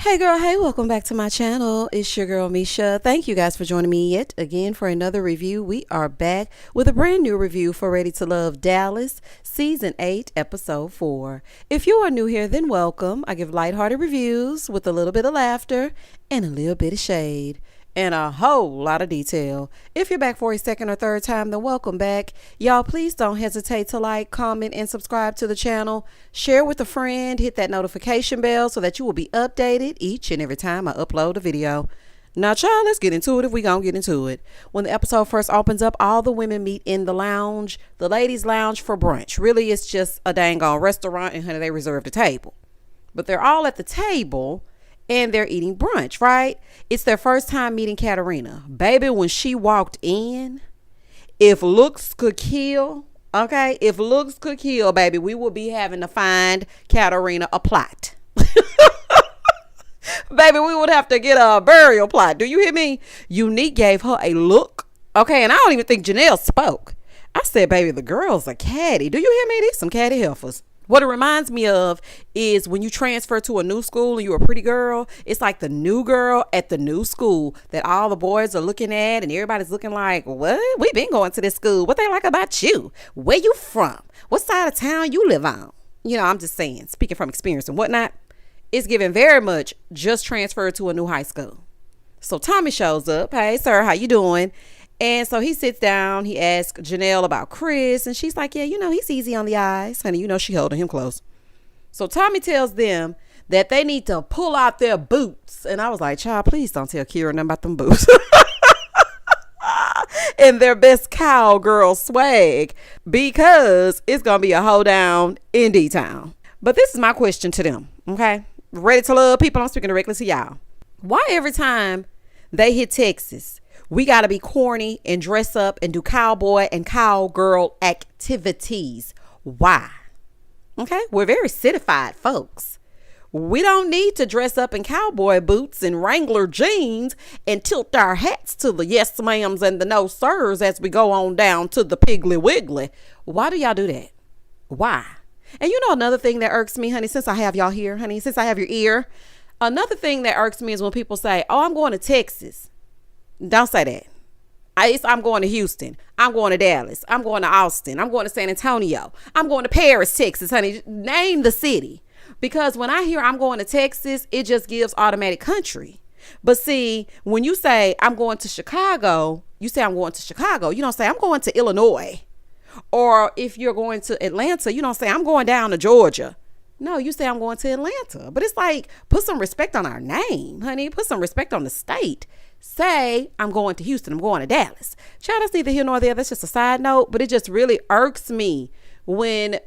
Hey girl, hey, welcome back to my channel. It's your girl Misha. Thank you guys for joining me yet again for another review. We are back with a brand new review for Ready to Love Dallas, Season 8, Episode 4. If you are new here, then welcome. I give lighthearted reviews with a little bit of laughter and a little bit of shade and a whole lot of detail. If you're back for a second or third time, then welcome back. Y'all, please don't hesitate to like, comment, and subscribe to the channel. Share with a friend. Hit that notification bell so that you will be updated each and every time I upload a video. Now, child, let's get into it if we gonna get into it. When the episode first opens up, all the women meet in the lounge, the ladies' lounge, for brunch. Really, it's just a dang on restaurant, and honey, they reserved a table. But they're all at the table and they're eating brunch, right? It's their first time meeting Katarina. Baby, when she walked in, if looks could kill, okay? If looks could kill, baby, we will be having to find Katarina a plot. Baby, we would have to get a burial plot. Do you hear me? Unique gave her a look, okay? And I don't even think Janelle spoke. I said, baby, the girl's a caddy. Do you hear me? These some caddy heifers. What it reminds me of is when you transfer to a new school and you're a pretty girl, it's like the new girl at the new school that all the boys are looking at and everybody's looking like, what? We been going to this school. What they like about you? Where you from? What side of town you live on? You know, I'm just saying, speaking from experience and whatnot, it's given very much just transferred to a new high school. So Tommy shows up. Hey, sir, how you doing? And so he sits down, he asks Janelle about Chris, and she's like, yeah, you know, he's easy on the eyes. Honey, you know, she holding him close. So Tommy tells them that they need to pull out their boots. And I was like, child, please don't tell Kira nothing about them boots. And their best cowgirl swag, because it's going to be a hoedown in D-Town. But this is my question to them, okay? Ready to Love people, I'm speaking directly to y'all. Why every time they hit Texas, we got to be corny and dress up and do cowboy and cowgirl activities? Why? Okay, we're very citified folks. We don't need to dress up in cowboy boots and Wrangler jeans and tilt our hats to the yes ma'ams and the no sirs as we go on down to the Piggly Wiggly. Why do y'all do that? Why? And you know another thing that irks me, honey, since I have y'all here, honey, since I have your ear, another thing that irks me is when people say, oh, I'm going to Texas. Don't say that. I'm going to Houston. I'm going to Dallas. I'm going to Austin. I'm going to San Antonio. I'm going to Paris, Texas, honey. Name the city. Because when I hear I'm going to Texas, it just gives automatic country. But see, when you say I'm going to Chicago, you say I'm going to Chicago. You don't say I'm going to Illinois. Or if you're going to Atlanta, you don't say I'm going down to Georgia. No, you say I'm going to Atlanta. But it's like, put some respect on our name, honey. Put some respect on the state. Say I'm going to Houston, I'm going to Dallas. Child, that's neither here nor there. That's just a side note, but it just really irks me when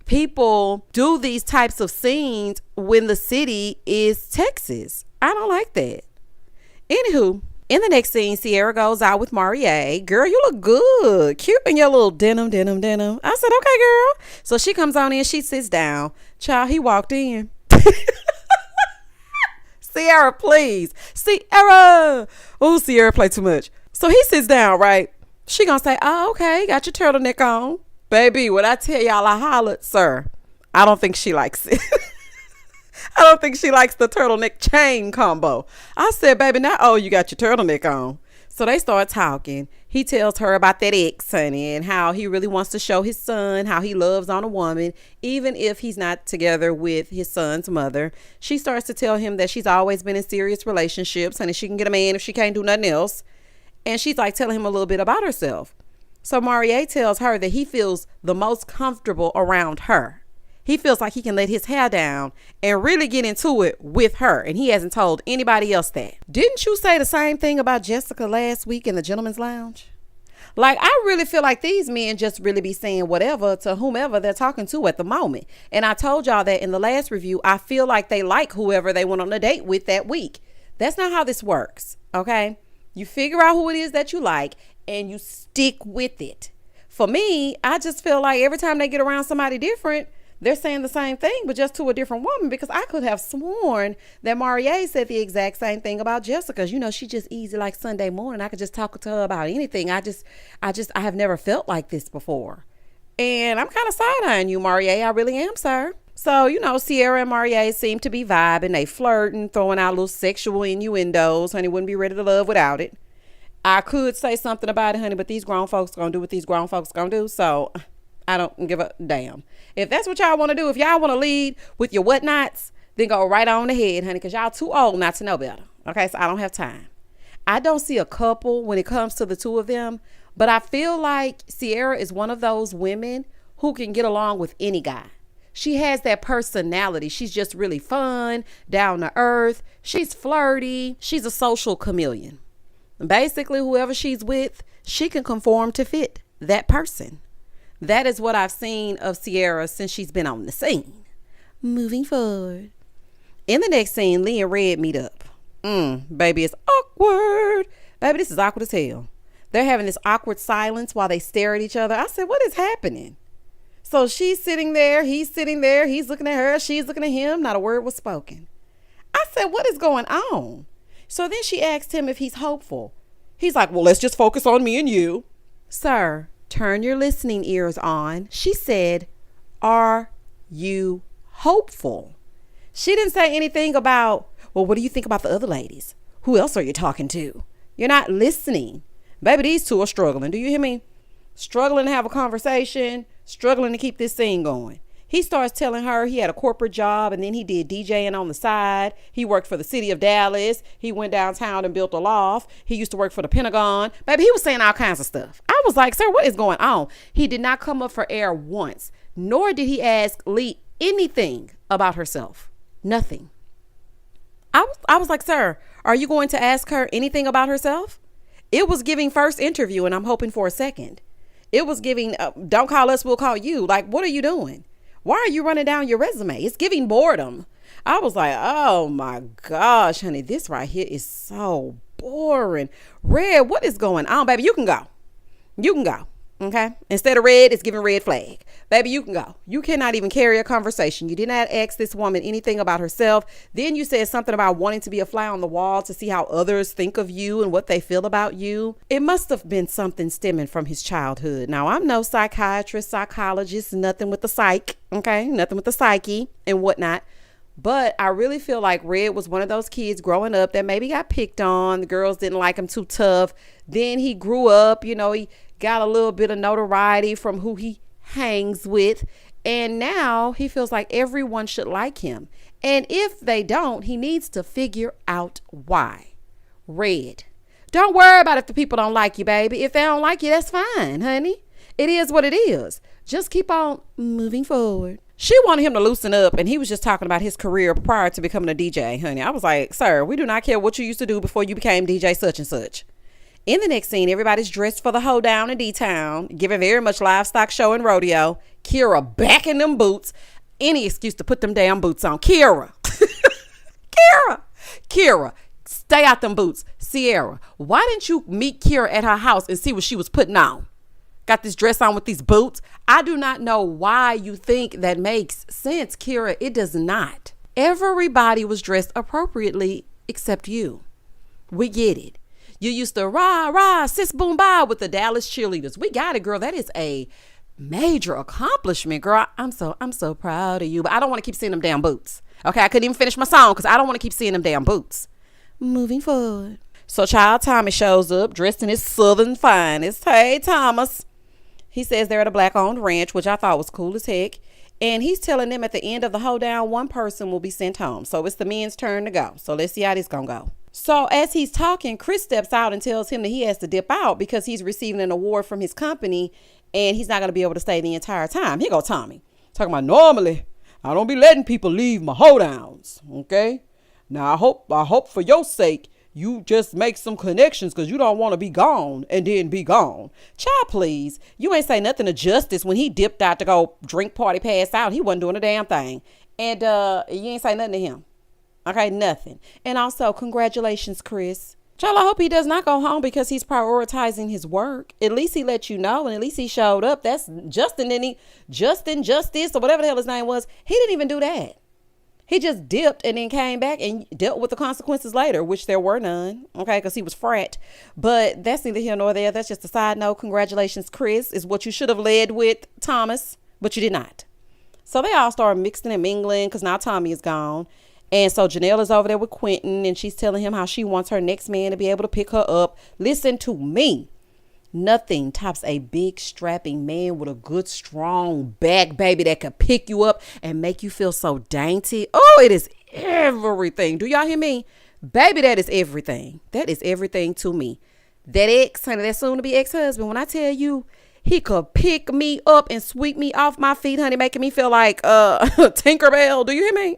people do these types of scenes when the city is Texas. I don't like that. Anywho, in the next scene, Sierra goes out with Marie. Girl, you look good. Cute in your little denim. I said, okay, girl. So she comes on in, she sits down. Child, he walked in. Sierra, please. Sierra. Oh, Sierra play too much. So he sits down, right? She gonna say, oh, okay, got your turtleneck on. Baby, when I tell y'all I hollered, sir, I don't think she likes it. I don't think she likes the turtleneck chain combo. I said, baby, now, oh, you got your turtleneck on. So they start talking. He tells her about that ex, honey, and how he really wants to show his son how he loves on a woman, even if he's not together with his son's mother. She starts to tell him that she's always been in serious relationships, honey. She can get a man if she can't do nothing else. And she's like telling him a little bit about herself. So Marie tells her that he feels the most comfortable around her. He feels like he can let his hair down and really get into it with her. And he hasn't told anybody else that. Didn't you say the same thing about Jessica last week in the Gentleman's Lounge? Like, I really feel like these men just really be saying whatever to whomever they're talking to at the moment. And I told y'all that in the last review, I feel like they like whoever they went on a date with that week. That's not how this works, okay? You figure out who it is that you like and you stick with it. For me, I just feel like every time they get around somebody different, they're saying the same thing, but just to a different woman, because I could have sworn that Marie said the exact same thing about Jessica. You know, she just easy like Sunday morning. I could just talk to her about anything. I have never felt like this before. And I'm kind of side-eyeing you, Marie. I really am, sir. So, Sierra and Marie seem to be vibing. They flirting, throwing out little sexual innuendos. Honey, wouldn't be ready to love without it. I could say something about it, honey, but these grown folks gonna do what these grown folks gonna do. So I don't give a damn. If that's what y'all want to do, if y'all want to lead with your whatnots, then go right on ahead, honey, because y'all too old not to know better. Okay, so I don't have time. I don't see a couple when it comes to the two of them, but I feel like Sierra is one of those women who can get along with any guy. She has that personality. She's just really fun, down to earth. She's flirty. She's a social chameleon. Basically, whoever she's with, she can conform to fit that person. That is what I've seen of Sierra since she's been on the scene. Moving forward. In the next scene, Lee and Red meet up. Baby, it's awkward. Baby, this is awkward as hell. They're having this awkward silence while they stare at each other. I said, what is happening? So she's sitting there, he's sitting there, he's looking at her, she's looking at him, not a word was spoken. I said, what is going on? So then she asked him if he's hopeful. He's like, well, let's just focus on me and you. Sir, turn your listening ears on. She said, are you hopeful? She didn't say anything about, well, what do you think about the other ladies? Who else are you talking to? You're not listening. Baby, these two are struggling. Do you hear me? Struggling to have a conversation, struggling to keep this scene going. He starts telling her he had a corporate job and then he did DJing on the side. He worked for the city of Dallas. He went downtown and built a loft. He used to work for the Pentagon. Baby, he was saying all kinds of stuff. I was like, sir, what is going on? He did not come up for air once, nor did he ask Lee anything about herself. Nothing. I was like, sir, are you going to ask her anything about herself? It was giving first interview and I'm hoping for a second. It was giving, don't call us, we'll call you. Like, what are you doing? Why are you running down your resume? It's giving boredom. I was like, oh my gosh, honey, this right here is so boring. Red, what is going on, baby? You can go. You can go. Okay. Instead of red, it's giving red flag. Baby, you can go. You cannot even carry a conversation. You did not ask this woman anything about herself. Then you said something about wanting to be a fly on the wall to see how others think of you and what they feel about you. It must have been something stemming from his childhood. Now, I'm no psychiatrist, psychologist, nothing with the psych. Okay. Nothing with the psyche and whatnot. But I really feel like Red was one of those kids growing up that maybe got picked on. The girls didn't like him, too tough. Then he grew up, he got a little bit of notoriety from who he hangs with. And now he feels like everyone should like him. And if they don't, he needs to figure out why. Red, don't worry about if the people don't like you, baby. If they don't like you, that's fine, honey. It is what it is. Just keep on moving forward. She wanted him to loosen up, and he was just talking about his career prior to becoming a DJ, honey. I was like, sir, we do not care what you used to do before you became DJ such and such. In the next scene, everybody's dressed for the Hoedown in D-Town, giving very much livestock show and rodeo. Kira back in them boots. Any excuse to put them damn boots on. Kira. Kira, stay out them boots. Sierra, why didn't you meet Kira at her house and see what she was putting on? Got this dress on with these boots. I do not know why you think that makes sense, Kira. It does not. Everybody was dressed appropriately except you. We get it. You used to rah, rah, sis, boom, bye with the Dallas cheerleaders. We got it, girl. That is a major accomplishment, girl. I'm so proud of you. But I don't want to keep seeing them damn boots. Okay, I couldn't even finish my song because I don't want to keep seeing them damn boots. Moving forward. So Child Tommy shows up dressed in his southern finest. Hey, Thomas. He says they're at a black-owned ranch, which I thought was cool as heck. And he's telling them at the end of the Hoedown, one person will be sent home. So it's the men's turn to go. So let's see how this gonna go. So as he's talking, Chris steps out and tells him that he has to dip out because he's receiving an award from his company and he's not going to be able to stay the entire time. Here go Tommy. Talking about normally, I don't be letting people leave my hoedowns. Okay. Now I hope for your sake, you just make some connections because you don't want to be gone and then be gone. Child, please. You ain't say nothing to Justice when he dipped out to go drink, party, pass out. He wasn't doing a damn thing. And you ain't say nothing to him. Okay, nothing. And also, congratulations, Chris. Child, I hope he does not go home because he's prioritizing his work. At least he let you know, and at least he showed up. That's Justin, Justice, or whatever the hell his name was. He didn't even do that. He just dipped and then came back and dealt with the consequences later, which there were none. Okay, because he was frat. But that's neither here nor there. That's just a side note. Congratulations, Chris, is what you should have led with, Thomas, but you did not. So they all start mixing and mingling because now Tommy is gone. And so Janelle is over there with Quentin, and she's telling him how she wants her next man to be able to pick her up. Listen to me. Nothing tops a big strapping man with a good strong back, baby, that could pick you up and make you feel so dainty. Oh, it is everything. Do y'all hear me? Baby, that is everything. That is everything to me. That ex, honey, that soon to be ex-husband, when I tell you he could pick me up and sweep me off my feet, honey, making me feel like Tinkerbell. Do you hear me?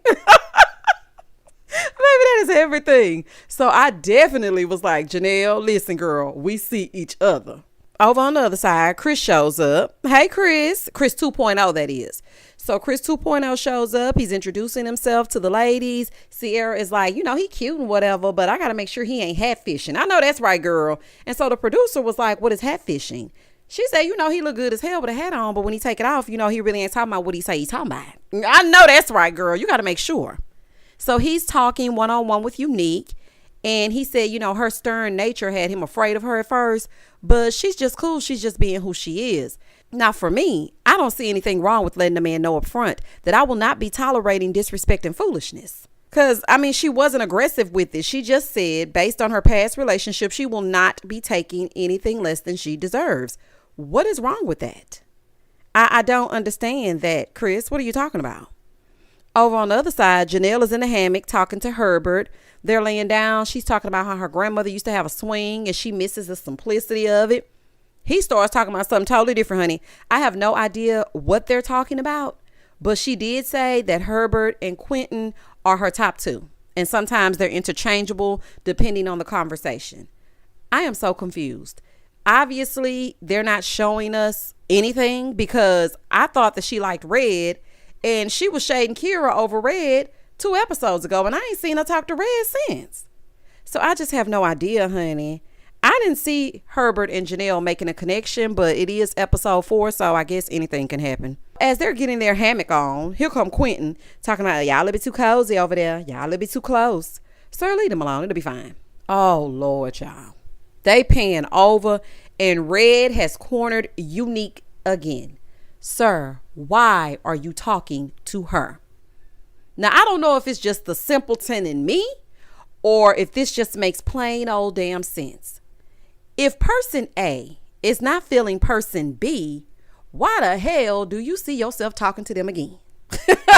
Baby, that is everything. So I definitely was like, Janelle, listen, girl, we see each other. Over on the other side, Chris shows up. Hey, Chris 2.0, that is. So Chris 2.0 shows up. He's introducing himself to the ladies. Sierra is like, he cute and whatever, but I got to make sure he ain't hatfishing. I know that's right, girl. And so the producer was like, what is hatfishing? She said, he look good as hell with a hat on, but when he take it off, he really ain't talking about what he say he's talking about. I know that's right, girl. You got to make sure. So he's talking one-on-one with Unique, and he said, her stern nature had him afraid of her at first, but she's just cool. She's just being who she is. Now, for me, I don't see anything wrong with letting a man know up front that I will not be tolerating disrespect and foolishness. Because, she wasn't aggressive with it. She just said, based on her past relationship, she will not be taking anything less than she deserves. What is wrong with that? I don't understand that, Chris. What are you talking about? Over on the other side, Janelle is in the hammock talking to Herbert. They're laying down. She's talking about how her grandmother used to have a swing and she misses the simplicity of it. He starts talking about something totally different, honey. I have no idea what they're talking about, but she did say that Herbert and Quentin are her top two. And sometimes they're interchangeable depending on the conversation. I am so confused. Obviously, they're not showing us anything because I thought that she liked Red. And she was shading Kira over Red 2 episodes ago. And I ain't seen her talk to Red since. So I just have no idea, honey. I didn't see Herbert and Janelle making a connection. But it is episode 4. So I guess anything can happen. As they're getting their hammock on, here come Quentin talking about, y'all a little bit too cozy over there. Y'all a little bit too close. Sir, leave them alone. It'll be fine. Oh, Lord, y'all. They pan over. And Red has cornered Unique again. Sir, why are you talking to her? Now, I don't know if it's just the simpleton in me or if this just makes plain old damn sense. If person A is not feeling person B, why the hell do you see yourself talking to them again? It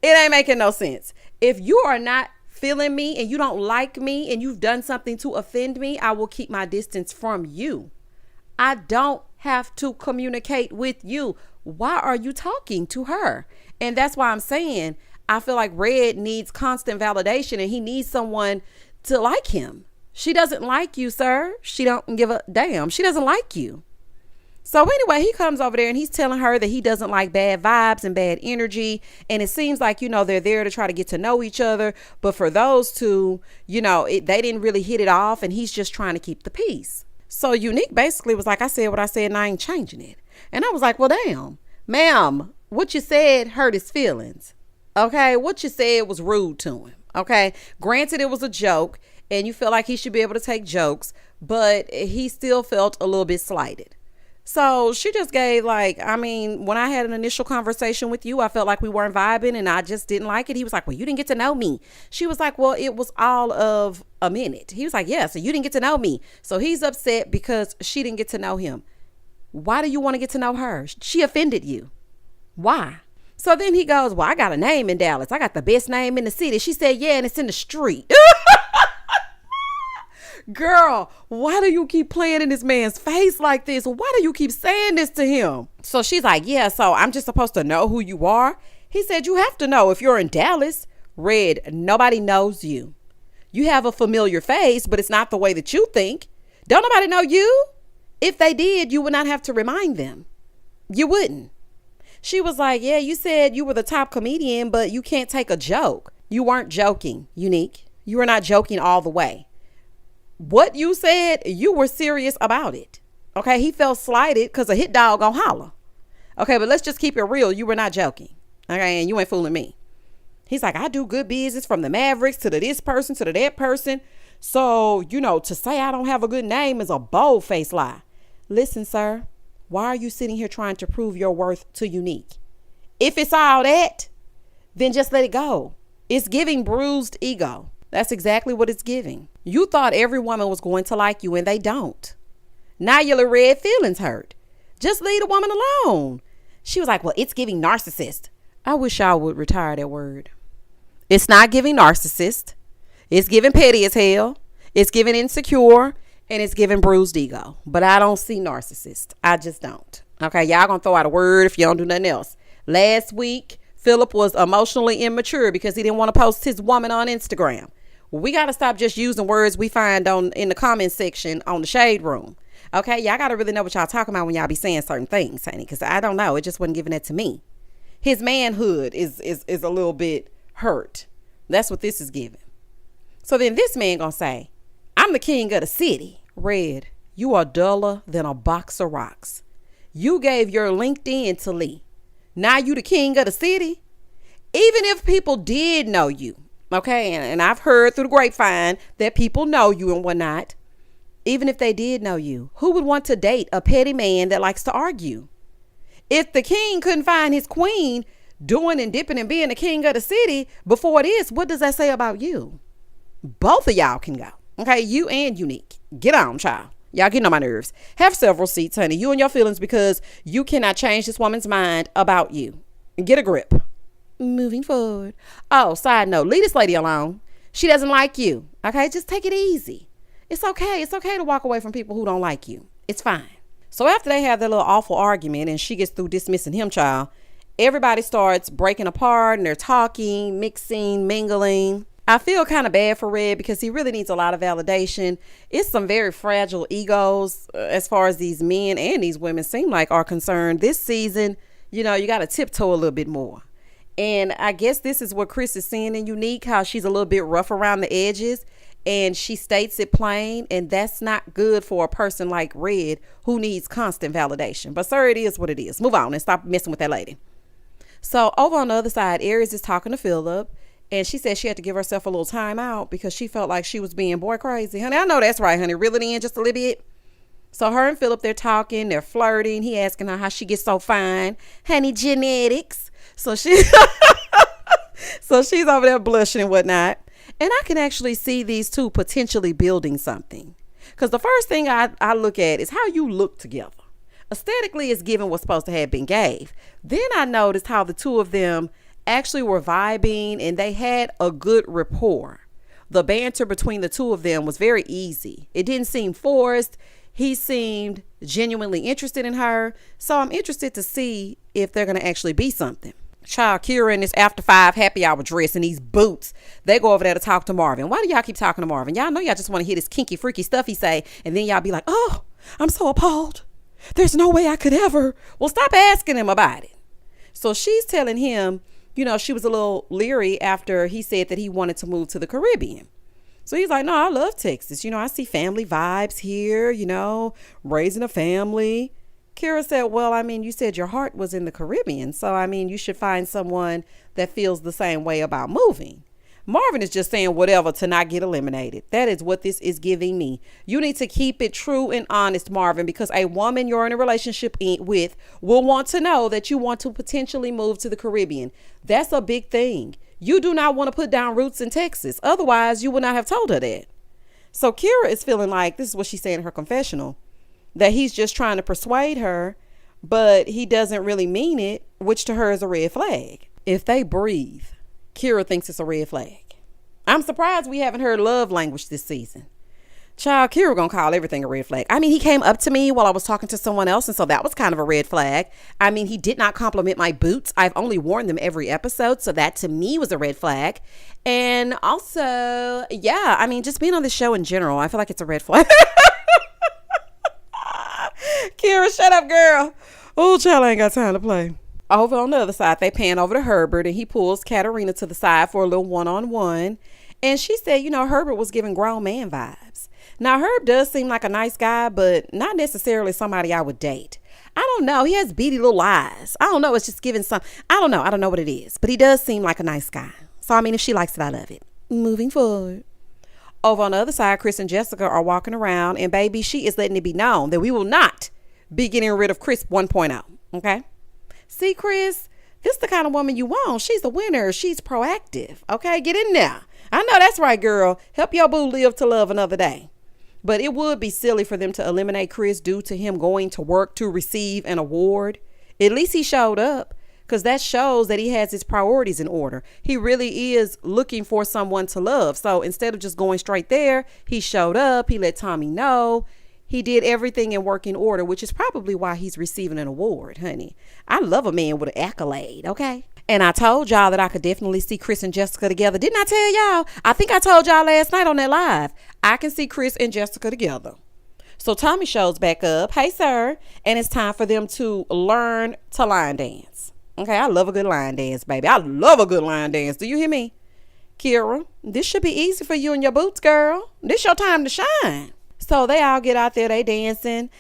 ain't making no sense. If you are not feeling me and you don't like me and you've done something to offend me, I will keep my distance from you. I don't have to communicate with you. Why are you talking to her? And that's why I'm saying I feel like Red needs constant validation and he needs someone to like him. She doesn't like you, sir. She don't give a damn. She doesn't like you. So anyway, he comes over there and he's telling her that he doesn't like bad vibes and bad energy. And it seems like, they're there to try to get to know each other. But for those two, they didn't really hit it off and he's just trying to keep the peace. So Unique basically was like, I said what I said and I ain't changing it. And I was like, well, damn, ma'am, what you said hurt his feelings. Okay. What you said was rude to him. Okay. Granted, it was a joke and you feel like he should be able to take jokes, but he still felt a little bit slighted. So she just gave when I had an initial conversation with you, I felt like we weren't vibing and I just didn't like it. He was like, well, you didn't get to know me. She was like, well, it was all of a minute. He was like, yeah, so you didn't get to know me. So he's upset because she didn't get to know him. Why do you want to get to know her? She offended you. Why? So then he goes, well, I got a name in Dallas. I got the best name in the city. She said, yeah, and it's in the street. Girl, why do you keep playing in this man's face like this? Why do you keep saying this to him? So she's like, yeah, so I'm just supposed to know who you are? He said, you have to know if you're in Dallas. Red, nobody knows you. You have a familiar face, but it's not the way that you think. Don't nobody know you? If they did, you would not have to remind them. You wouldn't. She was like, yeah, you said you were the top comedian, but you can't take a joke. You weren't joking, Unique. You were not joking all the way. What you said, you were serious about it. Okay, he felt slighted because a hit dog gonna holler. Okay, but let's just keep it real. You were not joking. Okay, and you ain't fooling me. He's like, I do good business from the Mavericks to the this person to the that person. So, to say I don't have a good name is a bold-faced lie. Listen, sir, why are you sitting here trying to prove your worth to Unique? If it's all that, then just let it go. It's giving bruised ego. That's exactly what it's giving. You thought every woman was going to like you and they don't. Now your little red feelings hurt. Just leave the woman alone. She was like, well, it's giving narcissist. I wish I would retire that word. It's not giving narcissist. It's giving petty as hell. It's giving insecure. And it's giving bruised ego. But I don't see narcissist. I just don't. Okay, y'all gonna throw out a word if you don't do nothing else. Last week, Philip was emotionally immature because he didn't want to post his woman on Instagram. We got to stop just using words we find in the comment section on the Shade Room. Okay, y'all got to really know what y'all talking about when y'all be saying certain things, honey, because I don't know. It just wasn't giving that to me. His manhood is a little bit hurt. That's what this is giving. So then this man gonna say, I'm the king of the city. Red, you are duller than a box of rocks. You gave your LinkedIn to Lee. Now you the king of the city? Even if people did know you, okay, and I've heard through the grapevine that people know you and whatnot. Even if they did know you, who would want to date a petty man that likes to argue? If the king couldn't find his queen doing and dipping and being the king of the city before this, what does that say about you? Both of y'all can go. Okay, you and Unique. Get on, child. Y'all getting on my nerves. Have several seats, honey. You and your feelings, because you cannot change this woman's mind about you. Get a grip. Moving forward. Oh, side note, leave this lady alone. She doesn't like you. Okay, just take it easy. It's okay. It's okay to walk away from people who don't like you. It's fine. So after they have their little awful argument and she gets through dismissing him, child, everybody starts breaking apart and they're talking, mixing, mingling. I feel kind of bad for Red because he really needs a lot of validation. It's some very fragile egos as far as these men and these women seem like are concerned. This season, you got to tiptoe a little bit more. And I guess this is what Chris is seeing in Unique, how she's a little bit rough around the edges and she states it plain. And that's not good for a person like Red who needs constant validation. But sir, it is what it is. Move on and stop messing with that lady. So over on the other side, Aries is talking to Philip. And she said she had to give herself a little time out because she felt like she was being boy crazy. Honey, I know that's right, honey. Reel it in just a little bit. So her and Philip, they're talking, they're flirting. He asking her how she gets so fine. Honey, genetics. So she's over there blushing and whatnot. And I can actually see these two potentially building something. Because the first thing I look at is how you look together. Aesthetically, it's given what's supposed to have been gave. Then I noticed how the two of them actually were vibing and they had a good rapport. The banter between the two of them was very easy. It didn't seem forced. He seemed genuinely interested in her. So I'm interested to see if they're going to actually be something. Child, Kira in this after 5 happy hour dress and these boots, they go over there to talk to Marvin. Why do y'all keep talking to Marvin? Y'all know y'all just want to hear this kinky freaky stuff he say, and then y'all be like, oh, I'm so appalled. There's no way I could ever. Well, stop asking him about it. So she's telling him, she was a little leery after he said that he wanted to move to the Caribbean. So he's like, no, I love Texas. I see family vibes here, raising a family. Kira said, well, you said your heart was in the Caribbean. So, you should find someone that feels the same way about moving. Marvin is just saying whatever to not get eliminated. That is what this is giving me. You need to keep it true and honest, Marvin, because a woman you're in a relationship with will want to know that you want to potentially move to the Caribbean. That's a big thing. You do not want to put down roots in Texas. Otherwise, you would not have told her that. So Kira is feeling like, this is what she's saying in her confessional, that he's just trying to persuade her, but he doesn't really mean it, which to her is a red flag. If they breathe, Kira thinks it's a red flag. I'm surprised we haven't heard love language this season. Child, Kira gonna call everything a red flag. He came up to me while I was talking to someone else, and so that was kind of a red flag. He did not compliment my boots. I've only worn them every episode, so that to me was a red flag. And also, just being on the show in general, I feel like it's a red flag. Kira, shut up, girl. Oh, child, I ain't got time to play. Over on the other side, they pan over to Herbert and he pulls Katarina to the side for a little one-on-one. And she said, Herbert was giving grown man vibes. Now, Herb does seem like a nice guy, but not necessarily somebody I would date. I don't know. He has beady little eyes. I don't know. It's just giving some, I don't know what it is, but he does seem like a nice guy. So, if she likes it, I love it. Moving forward. Over on the other side, Chris and Jessica are walking around and baby, she is letting it be known that we will not be getting rid of Chris 1.0. Okay. See, Chris, This is the kind of woman you want. She's a winner. She's proactive. Okay, get in there. I know that's right, girl. Help your boo live to love another day. But it would be silly for them to eliminate Chris due to him going to work to receive an award. At least he showed up, because that shows that he has his priorities in order. He really is looking for someone to love. So instead of just going straight there, he showed up. He let Tommy know. He did everything in working order, which is probably why he's receiving an award, honey. I love a man with an accolade, okay? And I told y'all that I could definitely see Chris and Jessica together. Didn't I tell y'all? I think I told y'all last night on that live. I can see Chris and Jessica together. So Tommy shows back up. Hey, sir. And it's time for them to learn to line dance. Okay, I love a good line dance, baby. I love a good line dance. Do you hear me? Kira, this should be easy for you and your boots, girl. This your time to shine. So they all get out there. They dancing.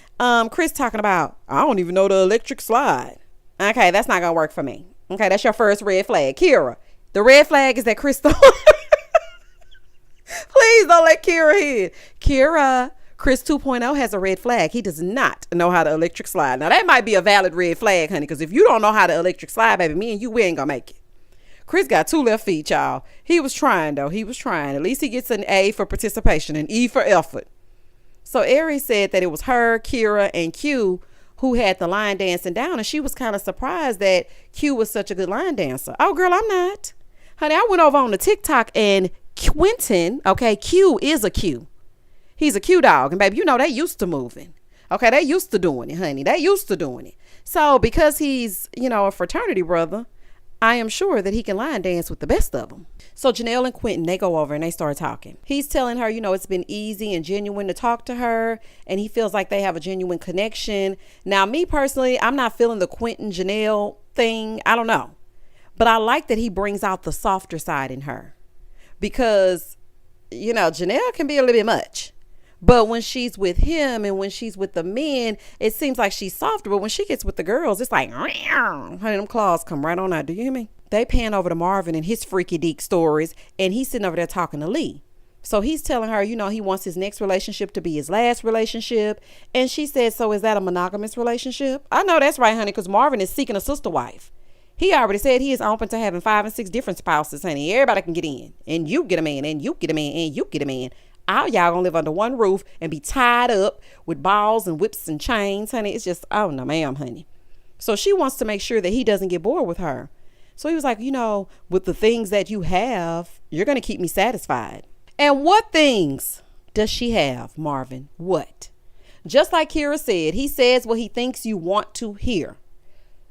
Chris talking about, I don't even know the electric slide. Okay, that's not going to work for me. Okay, that's your first red flag. Kira, the red flag is that Chris don't. Please don't let Kira hit. Kira, Chris 2.0 has a red flag. He does not know how to electric slide. Now, that might be a valid red flag, honey, because if you don't know how to electric slide, baby, me and you, we ain't going to make it. Chris got 2 left feet, y'all. He was trying, though. He was trying. At least he gets an A for participation, an E for effort. So Aries said that it was her, Kira, and Q who had the line dancing down, and she was kind of surprised that Q was such a good line dancer. Oh, girl, I'm not. Honey, I went over on the TikTok, and Quentin, okay, Q is a Q. He's a Q dog, and baby, you know they used to moving. Okay, they used to doing it, honey. They used to doing it. So because he's, a fraternity brother, I am sure that he can line dance with the best of them. So Janelle and Quentin, they go over and they start talking. He's telling her, it's been easy and genuine to talk to her, and he feels like they have a genuine connection. Now, me personally, I'm not feeling the Quentin Janelle thing. I don't know. But I like that he brings out the softer side in her, because, Janelle can be a little bit much. But when she's with him and when she's with the men, it seems like she's softer. But when she gets with the girls, it's like, honey, them claws come right on out. Do you hear me? They pan over to Marvin and his freaky deek stories, and he's sitting over there talking to Lee. So he's telling her, he wants his next relationship to be his last relationship. And she said, so is that a monogamous relationship? I know that's right, honey, because Marvin is seeking a sister wife. He already said he is open to having 5 and 6 different spouses, honey. Everybody can get in. And you get a man, and you get a man, and you get a man. All y'all gonna live under one roof and be tied up with balls and whips and chains, honey. It's just, oh no, ma'am, honey. So she wants to make sure that he doesn't get bored with her. So he was like, with the things that you have, you're gonna keep me satisfied. And what things does she have, Marvin? What? Just like Kira said, he says what he thinks you want to hear.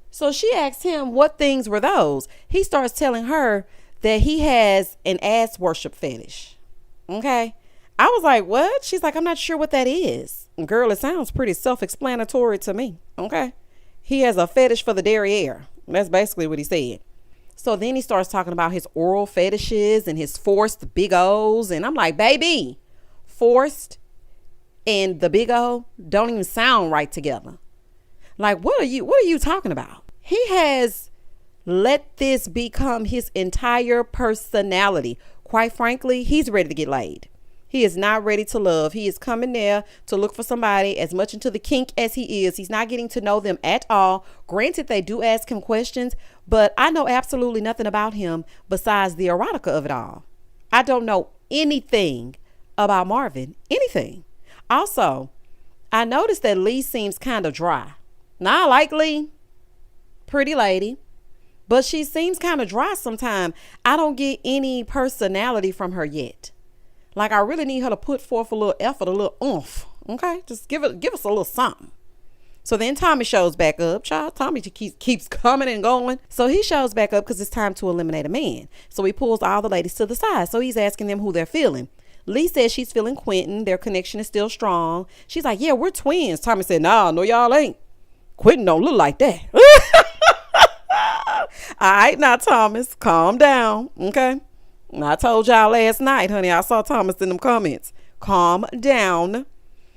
So she asked him what things were those. He starts telling her that he has an ass worship fetish. Okay. I was like, what? She's like, I'm not sure what that is. Girl, it sounds pretty self-explanatory to me. Okay. He has a fetish for the derriere. That's basically what he said. So then he starts talking about his oral fetishes and his forced big O's. And I'm like, baby, forced and the big O don't even sound right together. Like, what are you talking about? He has let this become his entire personality. Quite frankly, he's ready to get laid. He is not ready to love. He is coming there to look for somebody as much into the kink as he is. He's not getting to know them at all. Granted, they do ask him questions, but I know absolutely nothing about him besides the erotica of it all. I don't know anything about Marvin. Anything. Also, I noticed that Lee seems kind of dry. Now, I like Lee. Pretty lady. But she seems kind of dry sometimes. I don't get any personality from her yet. Like, I really need her to put forth a little effort, a little oomph. Okay? Just give us a little something. So then Tommy shows back up. Child, Tommy keeps coming and going. So he shows back up because it's time to eliminate a man. So he pulls all the ladies to the side. So he's asking them who they're feeling. Lee says she's feeling Quentin. Their connection is still strong. She's like, yeah, we're twins. Tommy said, nah, no, y'all ain't. Quentin don't look like that. All right, now, Thomas, calm down. Okay? I told y'all last night, honey, I saw Thomas in them comments. Calm down.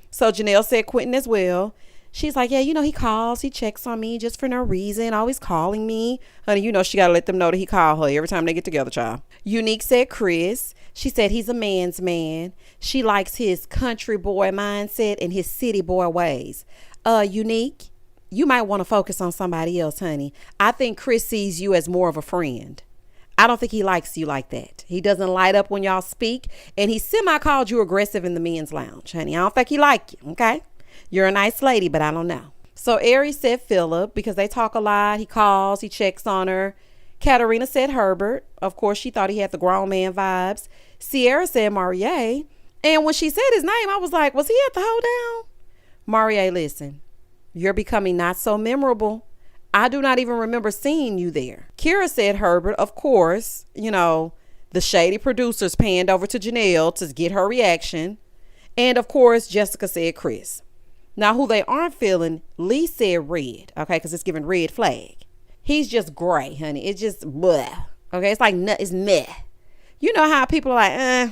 So Janelle said Quentin as well. She's like, yeah, he calls, he checks on me just for no reason, always calling me. Honey, she got to let them know that he called her every time they get together, child. Unique said Chris. She said he's a man's man. She likes his country boy mindset and his city boy ways. Unique, you might want to focus on somebody else, honey. I think Chris sees you as more of a friend. I don't think he likes you like that. He doesn't light up when y'all speak, and he semi-called you aggressive in the men's lounge, honey. I don't think he like you, okay? You're a nice lady, but I don't know. So Aries said Philip because they talk a lot. He calls, he checks on her. Katarina said Herbert. Of course, she thought he had the grown man vibes. Sierra said Marie. And when she said his name, I was like, was he at the Hoedown? Marie, listen, you're becoming not so memorable. I do not even remember seeing you there. Kira said Herbert. Of course, the shady producers panned over to Janelle to get her reaction. And of course, Jessica said Chris. Now, who they aren't feeling, Lee said Red, okay, because it's giving red flag. He's just gray, honey. It's just bleh, okay? It's like, it's meh. You know how people are like,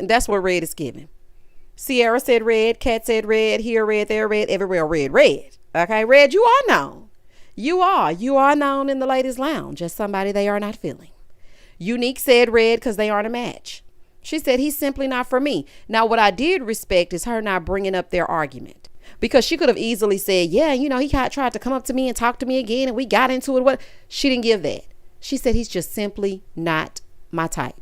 that's what Red is giving. Sierra said Red, Kat said Red, here Red, there Red, everywhere Red, okay? Red, you are known. You are known in the ladies' lounge as somebody they are not feeling. Unique said Red because they aren't a match. She said he's simply not for me. Now, what I did respect is her not bringing up their argument. Because she could have easily said, yeah, he tried to come up to me and talk to me again and we got into it. She didn't give that. She said he's just simply not my type.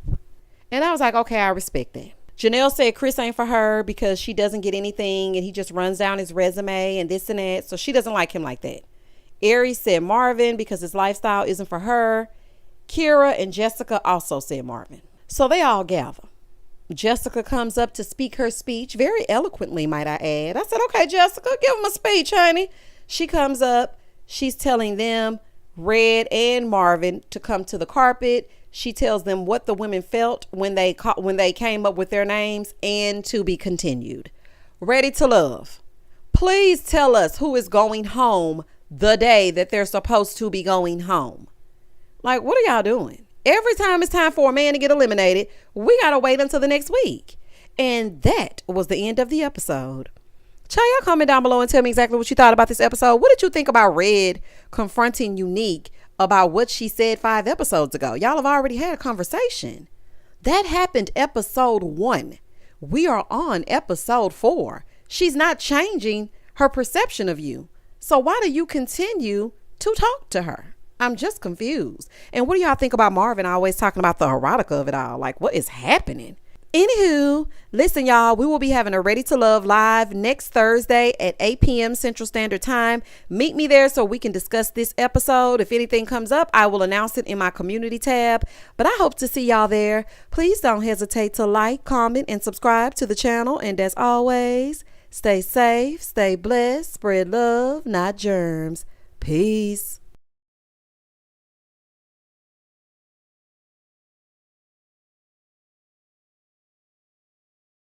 And I was like, okay, I respect that. Janelle said Chris ain't for her because she doesn't get anything and he just runs down his resume and this and that. So she doesn't like him like that. Aries said Marvin because his lifestyle isn't for her. Kira and Jessica also said Marvin. So they all gather. Jessica comes up to speak her speech very eloquently, might I add. I said, okay, Jessica, give him a speech, honey. She comes up. She's telling them, Red and Marvin, to come to the carpet. She tells them what the women felt when they came up with their names and to be continued. Ready to love. Please tell us who is going home the day that they're supposed to be going home. Like, what are y'all doing? Every time it's time for a man to get eliminated, we got to wait until the next week. And that was the end of the episode. Y'all comment down below and tell me exactly what you thought about this episode. What did you think about Red confronting Unique about what she said 5 episodes ago? Y'all have already had a conversation. That happened episode 1. We are on episode 4. She's not changing her perception of you. So why do you continue to talk to her? I'm just confused. And what do y'all think about Marvin always talking about the erotica of it all? Like, what is happening? Anywho, listen, y'all, we will be having a Ready to Love live next Thursday at 8 p.m. Central Standard Time. Meet me there so we can discuss this episode. If anything comes up, I will announce it in my community tab. But I hope to see y'all there. Please don't hesitate to like, comment, and subscribe to the channel. And as always, stay safe, stay blessed, spread love, not germs. Peace.